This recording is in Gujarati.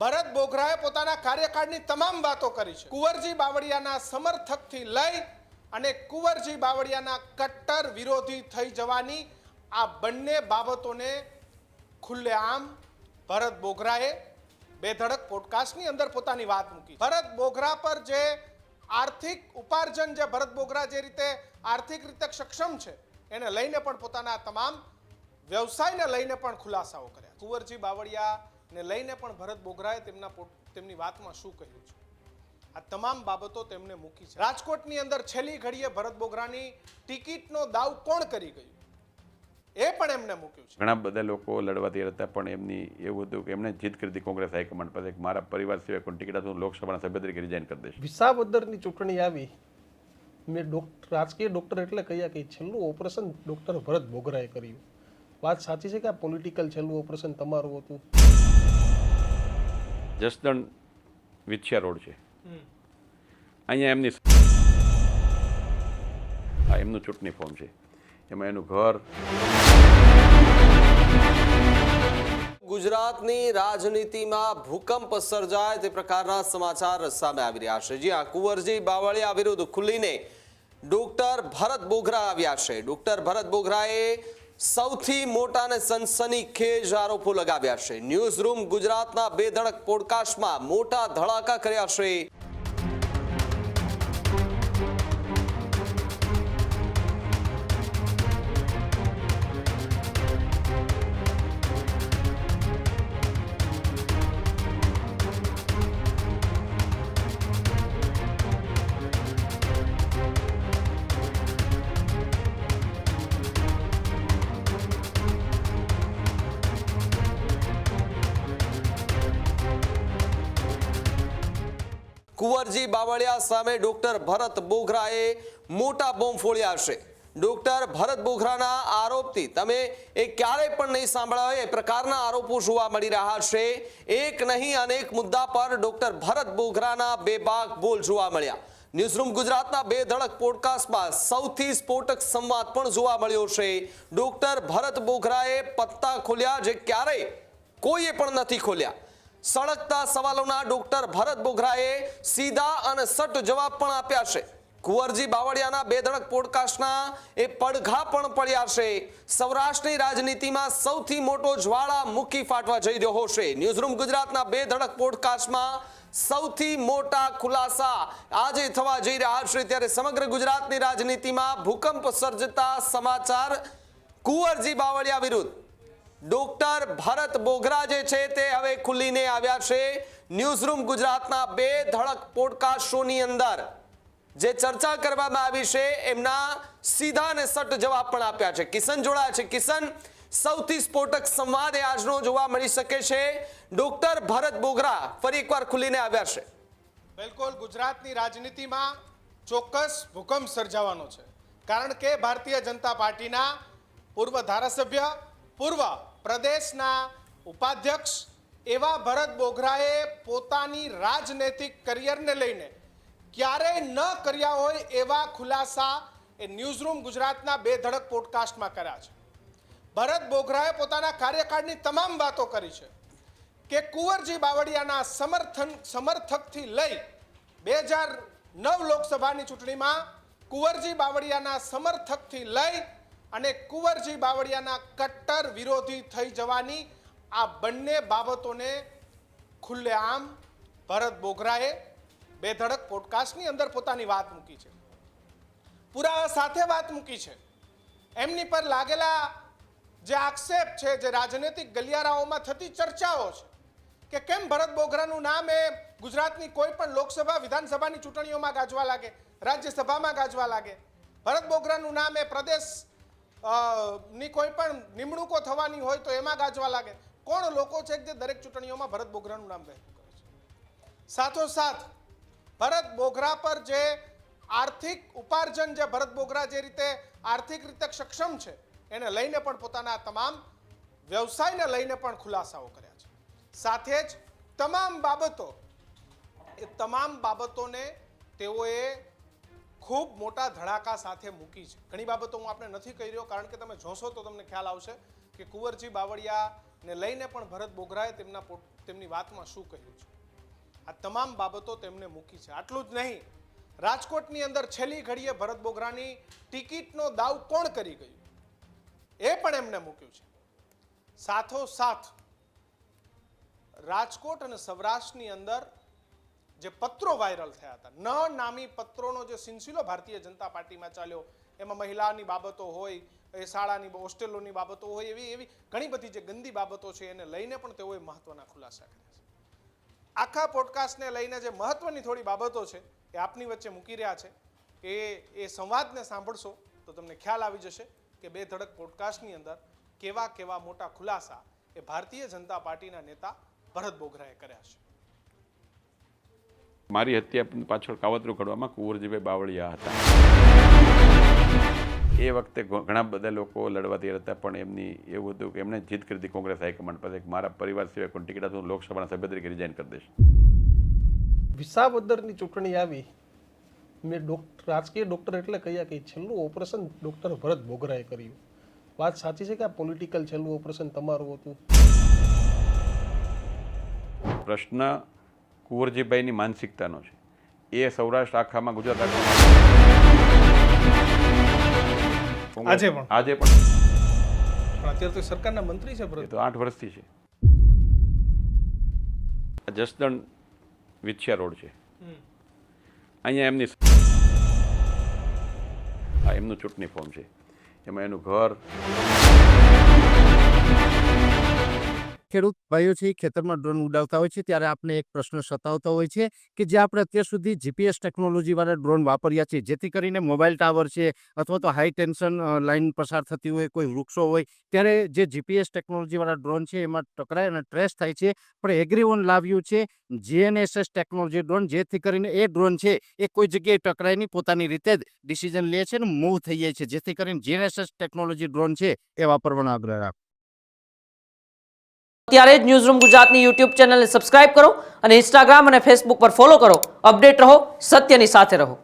ભરત બોઘરાએ પોતાના કાર્યકાળની તમામ વાતો કરી છે। કુંવરજી બાવળિયાના સમર્થકથી લઈ અને કુંવરજી બાવળિયાના કટ્ટર વિરોધી થઈ જવાની આ બંને બાબતોને ખુલ્લેઆમ ભરત બોઘરાએ બેધડક પોડકાસ્ટની અંદર પોતાની વાત મૂકી। ભરત બોઘરા પર જે આર્થિક ઉપાર્જન જે ભરત બોઘરા જે રીતે આર્થિક રીતે સક્ષમ છે એને લઈને પણ પોતાના તમામ વ્યવસાયને લઈને પણ ખુલાસાઓ કર્યા। કુંવરજી બાવળિયાને લઈને પણ ભરત બોઘરાએ તેમની વાતમાં શું કહ્યું છે આ તમામ બાબતો તેમને મૂકી છે। રાજકોટની અંદર છેલ્લી ઘડીએ ભરત બોઘરાની ટિકિટનો દાવ કોણ કરી ગયું એ પણ એમને મૂક્યું છે। ઘણા બધા લોકો લડવા તૈયાર હતા પણ એમની એવું હતું કે એમણે જીત કરી હતી કોંગ્રેસ હાઈકમાન્ડ પાસે કે મારા પરિવાર સિવાય કોઈ ટિકિટ હું લોકસભાના સભ્ય તરીકે રિઝાઇન કરી દઈશ। વિસાવદરની ચૂંટણી આવી મેં રાજકીય ડૉક્ટર એટલે કહ્યા કે છેલ્લું ઓપરેશન ડૉક્ટર ભરત બોઘરાએ કર્યું। વાત સાચી છે કે આ પોલિટિકલ છેલ્લું ઓપરેશન તમારું હતું? જસદણ વિછિયા રોડ છે અહીંયા એમનું ચૂંટણી ફોર્મ છે એમાં એનું ઘર। ગુજરાતની રાજનીતિમાં ભૂકંપ સર્જાય તે પ્રકારના સમાચાર સામે આવી રહ્યા છે। જી હા, કુંવરજી બાવળિયા વિરુદ્ધ ખુલીને ડોક્ટર ભરત બોઘરા આવ્યા છે। ડોક્ટર ભરત બોઘરાએ સૌથી મોટા અને સનસનીખેજ આરોપો લગાવ્યા છે। ન્યૂઝ રૂમ ગુજરાતના બેધડક પોડકાસ્ટમાં મોટા ધડાકા કર્યા છે। કુંવરજી બાવળિયા સામે ડોક્ટર ભરત બોઘરાએ મોટા બોમ્બ ફોડ્યા છે। ડોક્ટર ભરત બોઘરાના આરોપથી તમે એ ક્યારેય પણ નહીં સાંભળ્યા હોય એ પ્રકારના આરોપો જોવા મળી રહ્યા છે। એક નહીં અનેક મુદ્દા પર ડોક્ટર ભરત બોઘરાના બેબાક બોલ જોવા મળ્યા। ન્યૂઝરૂમ ગુજરાતના બેધડક પોડકાસ્ટમાં સૌથી સ્ફોટક સંવાદ પણ જોવા મળ્યો છે। ડોક્ટર ભરત બોઘરાએ પત્તા ખોલ્યા જે ક્યારેય કોઈએ પણ નથી ખોલ્યા। સળગતા સવાલોના ડોક્ટર ભરત બોઘરાએ સીધા અને સટ જવાબ પણ આપ્યા છે। કુંવરજી બાવળિયાના બેધડક પોડકાસ્ટના એ પડઘા પણ પડ્યા છે। સૌરાષ્ટ્રની રાજનીતિમાં સૌથી મોટો જ્વાળામુખી ફાટવા જઈ રહ્યો છે। ન્યૂઝરૂમ ગુજરાતના બેધડક પોડકાસ્ટમાં સૌથી મોટા ખુલાસા આજે થવા જઈ રહ્યા છે ત્યારે સમગ્ર ગુજરાતની રાજનીતિમાં ભૂકંપ સર્જતા સમાચાર કુંવરજી બાવળિયા વિરુદ્ધ ડોક્ટર ભરત બોઘરા જે છે તે હવે ખુલીને આવ્યા છે। ન્યૂઝરૂમ ગુજરાતના બેધડક પોડકાસ્ટ શોની અંદર જે ચર્ચા કરવામાં આવી છે એમના સીધા અને સટ જવાબ પણ આપ્યા છે। કિશન જોડાયા છે। કિશન, સૌથી સ્ફોટક સંવાદ એ આજનો જોવા મળી શકે છે। ડોક્ટર ભરત બોઘરા ફરી એકવાર ખુલીને આવ્યા છે। બિલકુલ ગુજરાતની રાજનીતિમાં ચોક્કસ ભૂકંપ સર્જાવાનો છે કારણ કે ભારતીય જનતા પાર્ટીના પૂર્વ ધારાસભ્ય પૂર્વ પ્રદેશના ઉપાધ્યક્ષ એવા ભરત બોઘરાએ પોતાની રાજનૈતિક કરિયરને લઈને ક્યારેય ન કર્યા હોય એવા ખુલાસા એ ન્યૂઝરૂમ ગુજરાતના બેધડક પોડકાસ્ટમાં કર્યા છે। ભરત બોઘરાએ પોતાના કાર્યકાળની તમામ વાતો કરી છે કે કુંવરજી બાવળિયાના સમર્થકથી લઈ 2009 લોકસભાની ચૂંટણીમાં કુંવરજી બાવળિયાના સમર્થકથી લઈ અને કુંવરજી બાવળિયાના કટ્ટર વિરોધી થઈ જવાની આ બંને બાબતોને ખુલ્લેઆમ ભરત બોઘરાએ બેધડક પોડકાસ્ટની અંદર પોતાની વાત મૂકી છે। પુરાવા સાથે વાત મૂકી છે। એમની પર લાગેલા જે આક્ષેપ છે, જે રાજનૈતિક ગલિયારાઓમાં થતી ચર્ચાઓ છે કે કેમ ભરત બોઘરાનું નામ એ ગુજરાતની કોઈ પણ લોકસભા વિધાનસભાની ચૂંટણીઓમાં ગાજવા લાગે, રાજ્યસભામાં ગાજવા લાગે। ભરત બોઘરાનું નામ એ પ્રદેશ ની કોઈ પણ નિમણૂકો થવાની હોય તો એમાં ગાજવા લાગે। કોણ લોકો છે જે દરેક ચૂંટણીઓમાં ભરત બોઘરાનું નામ વહેતું કરે છે? સાથોસાથ ભરત બોઘરા પર જે આર્થિક ઉપાર્જન જે ભરત બોઘરા જે રીતે આર્થિક રીતે સક્ષમ છે એને લઈને પણ પોતાના તમામ વ્યવસાયને લઈને પણ ખુલાસાઓ કર્યા છે। સાથે જ તમામ બાબતોને તેઓએ ખૂબ મોટા ધડાકા સાથે મૂકી છે। ઘણી બાબતો હું આપણે નથી કહી રહ્યો કારણ કે તમે જોશો તો તમને ખ્યાલ આવશે કે કુંવરજી બાવળિયા ને લઈને પણ ભરત બોઘરાએ તેમની વાતમાં શું કહ્યું છે, આ તમામ બાબતો તેમને મૂકી છે. આટલું જ નહીં, રાજકોટની અંદર છેલ્લી ઘડીએ ભરત બોઘરાની ટિકિટનો દાવ કોણ કરી ગયું એ પણ એમને મૂક્યું છે. સાથોસાથ રાજકોટ અને સૌરાષ્ટ્રની અંદર જે પત્રો વાયરલ થયા હતા, ન નામી પત્રોનો જે સિલસિલો ભારતીય જનતા પાર્ટીમાં ચાલ્યો, એમાં મહિલાની બાબતો હોય, એ શાળાની હોસ્ટેલોની બાબતો હોય, એવી ઘણી બધી જે ગંદી બાબતો છે એને લઈને પણ તેઓએ મહત્વના ખુલાસા કર્યા છે. આખા પોડકાસ્ટને લઈને જે મહત્વની થોડી બાબતો છે એ આપની વચ્ચે મૂકી રહ્યા છે. એ સંવાદને સાંભળશો તો તમને ખ્યાલ આવી જશે કે બે ધડક પોડકાસ્ટની અંદર કેવા કેવા મોટા ખુલાસા એ ભારતીય જનતા પાર્ટીના નેતા ભરત બોઘરાએ કર્યા છે. મારી હત્યા પાછળ કાવતરું ઘડવામાં કુંવરજીભાઈ બાવળિયા હતા. એ વખતે ઘણા બધા લોકો લડવા તૈયાર હતા, પણ એમની એવું હતું કે એમણે જીદ કરી હતી કોંગ્રેસ હાઈકમાન્ડ પાસે કે મારા પરિવાર સિવાય કોઈ ટિકિટ હું લોકસભાના સભ્ય તરીકે રિઝાઇન કરી દઈશ. વિસાવદરની ચૂંટણી આવી, મેં રાજકીય ડૉક્ટર એટલે કહ્યા કે છેલ્લું ઓપરેશન ડૉક્ટર ભરત બોઘરાએ કર્યું. વાત સાચી છે કે આ પોલિટિકલ છેલ્લું ઓપરેશન તમારું હતું? પ્રશ્ન કુંવરજીભાઈની માનસિકતાનો છે. એ સૌરાષ્ટ્ર આખામાં, ગુજરાત આખામાં આજે પણ અત્યારે તો સરકારના મંત્રી છે. એ તો 8 વર્ષથી છે. જસદણ વિછિયા રોડ છે, અહીંયા એમનું ચૂંટણી ફોર્મ છે, એમાં એનું ઘર. ખેડૂત ભાઈઓ છે ખેતરમાં ડ્રોન ઉડાવતા હોય છે ત્યારે આપણે એક પ્રશ્ન સતાવતો હોય છે કે જે આપણે અત્યાર સુધી જીપીએસ ટેકનોલોજીવાળા ડ્રોન વાપર્યા છે, જેથી કરીને મોબાઈલ ટાવર છે અથવા તો હાઈ ટેન્શન લાઇન પસાર થતી હોય, કોઈ વૃક્ષો હોય, ત્યારે જે જીપીએસ ટેકનોલોજીવાળા ડ્રોન છે એમાં ટકરાય અને ટ્રેસ થાય છે. પણ એગ્રીવન લાવ્યું છે GNSS ટેકનોલોજી ડ્રોન, જેથી કરીને એ ડ્રોન છે એ કોઈ જગ્યાએ ટકરાય નહીં, પોતાની રીતે જ ડિસિઝન લે છે અને મૂવ થઈ જાય છે, જેથી કરીને GNSS ટેકનોલોજી ડ્રોન છે એ વાપરવાનો આગ્રહ રાખો. અત્યારે જ ન્યૂઝરૂમ ગુજરાતની યુટ્યુબ ચેનલને સબસ્ક્રાઇબ કરો અને ઇન્સ્ટાગ્રામ અને ફેસબુક પર ફોલો કરો. અપડેટ રહો, સત્યની સાથે રહો.